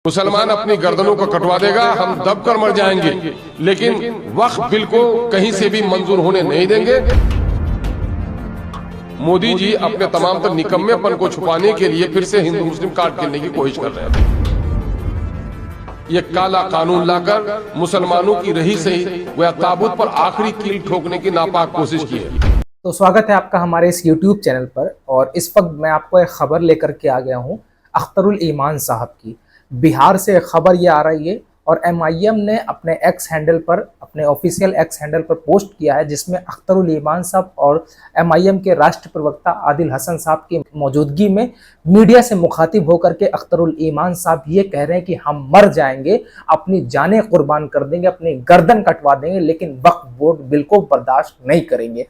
मुसलमान अपनी गर्दनों को कटवा देगा, हम दब कर मर जाएंगे, लेकिन वक्फ बिल को कहीं से भी मंजूर होने नहीं देंगे। मोदी जी अपने तमाम तर निकम्मेपन को छुपाने के लिए फिर से हिंदू मुस्लिम कार्ड खेलने की कोशिश कर रहे हैं। ये काला कानून लाकर मुसलमानों की रही सही वह ताबूत पर आखिरी कील ठोकने की नापाक कोशिश की है। तो स्वागत है आपका हमारे इस YouTube चैनल पर। और इस वक्त मैं आपको एक खबर लेकर के आ गया हूं अख्तरुल ईमान साहब की। बिहार से खबर ये आ रही है और MIM ने अपने एक्स हैंडल पर, अपने ऑफिशियल एक्स हैंडल पर पोस्ट किया है, जिसमें अख्तरुल ईमान साहब और MIM के राष्ट्र प्रवक्ता आदिल हसन साहब की मौजूदगी में मीडिया से मुखातिब होकर के अख्तरुल ईमान साहब ये कह रहे हैं कि हम मर जाएंगे, अपनी जानें कुर्बान कर देंगे, अपनी गर्दन कटवा देंगे, लेकिन वक्फ बोर्ड बिल को बर्दाश्त नहीं करेंगे।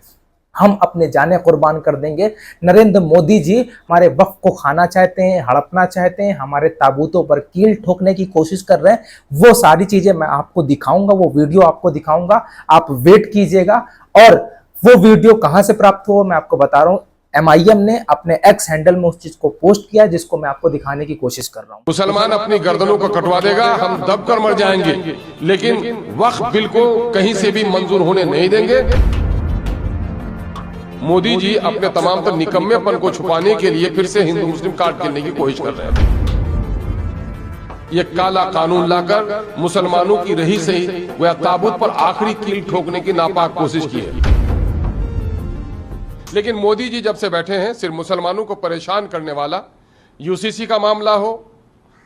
हम अपने जाने कुर्बान कर देंगे। नरेंद्र मोदी जी हमारे वक्फ को खाना चाहते हैं, हड़पना चाहते हैं, हमारे ताबूतों पर कील ठोकने की कोशिश कर रहे हैं। वो सारी चीजें मैं आपको दिखाऊंगा, वो वीडियो आपको दिखाऊंगा, आप वेट कीजिएगा। और वो वीडियो कहां से प्राप्त हुआ मैं आपको बता रहा हूं। MIM ने अपने एक्स हैंडल में उस चीज को पोस्ट किया, जिसको मैं आपको दिखाने की कोशिश कर रहा हूं। मुसलमान अपनी गर्दनों को कटवा देगा, हम दब कर मर जाएंगे, लेकिन वक्फ बिल को कहीं से भी मंजूर होने नहीं देंगे। मोदी जी अपने तमाम तर निकम्मेपन को छुपाने के लिए फिर से हिंदू मुस्लिम कार्ड खेलने की कोशिश कर रहे हैं। ये काला कानून लाकर मुसलमानों की रही सही वह ताबूत पर आखिरी कील ठोकने की नापाक कोशिश की है। लेकिन मोदी जी जब से बैठे हैं, सिर्फ मुसलमानों को परेशान करने वाला UCC का मामला हो,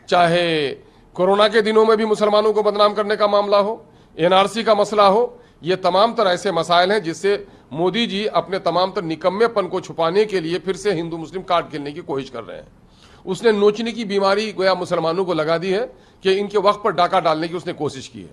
चाहे कोरोना के दिनों में भी मुसलमानों को बदनाम करने का मामला हो, NRC का मसला हो, ये तमाम तरह ऐसे मसाइल हैं जिससे मोदी जी अपने तमाम तर निकम्मेपन को छुपाने के लिए फिर से हिंदू मुस्लिम कार्ड खेलने की कोशिश कर रहे हैं। उसने नोचने की बीमारी गोया मुसलमानों को लगा दी है कि इनके वक्त पर डाका डालने की उसने कोशिश की है।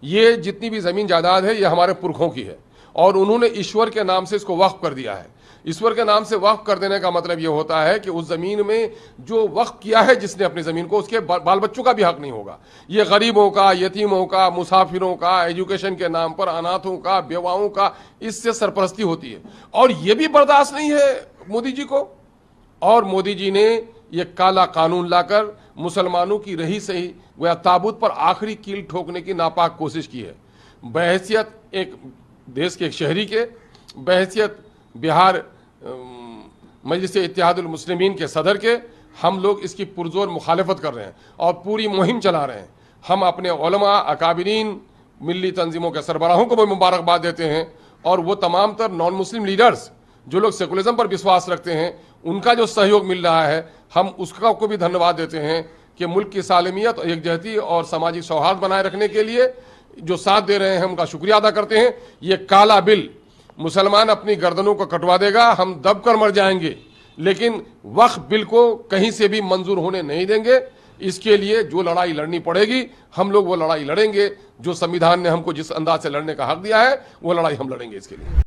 ये जितनी भी जमीन जायदाद है ये हमारे पुरखों की है और उन्होंने ईश्वर के नाम से इसको वक्फ कर दिया है। ईश्वर के नाम से वक्फ कर देने का मतलब यह होता है कि उस जमीन में जो वक्फ किया है जिसने अपनी जमीन को, उसके बाल बच्चों का भी हक नहीं होगा। ये गरीबों का, यतीमों का, मुसाफिरों का, एजुकेशन के नाम पर अनाथों का, बेवाओं का, इससे सरपरस्ती होती है और ये भी बर्दाश्त नहीं है मोदी जी को। और मोदी जी ने ये काला कानून लाकर मुसलमानों की रही सही वह ताबूत पर आखिरी कील ठोकने की नापाक कोशिश की है। बहैसियत एक देश के एक शहरी के, बहैसियत बिहार मजलिस-ए-इत्तेहादुल मुस्लिमीन के सदर के, हम लोग इसकी पुरजोर मुखालफत कर रहे हैं और पूरी मुहिम चला रहे हैं। हम अपने उलमा, अकाबिरीन, मिली तंजीमों के सरबराहों को भी मुबारकबाद देते हैं और वो तमाम तर नॉन मुस्लिम लीडर्स जो लोग सेकुलरिज्म पर विश्वास रखते हैं, उनका जो सहयोग मिल रहा है, हम उसका को भी धन्यवाद देते हैं कि मुल्क की सालमियत, एकजहती और सामाजिक सौहार्द बनाए रखने के लिए जो साथ दे रहे हैं, हम उनका शुक्रिया अदा करते हैं। ये काला बिल मुसलमान अपनी गर्दनों को कटवा देगा, हम दब कर मर जाएंगे, लेकिन वक्फ बिल को कहीं से भी मंजूर होने नहीं देंगे। इसके लिए जो लड़ाई लड़नी पड़ेगी, हम लोग वो लड़ाई लड़ेंगे। जो संविधान ने हमको जिस अंदाज से लड़ने का हक दिया है, वो लड़ाई हम लड़ेंगे इसके लिए।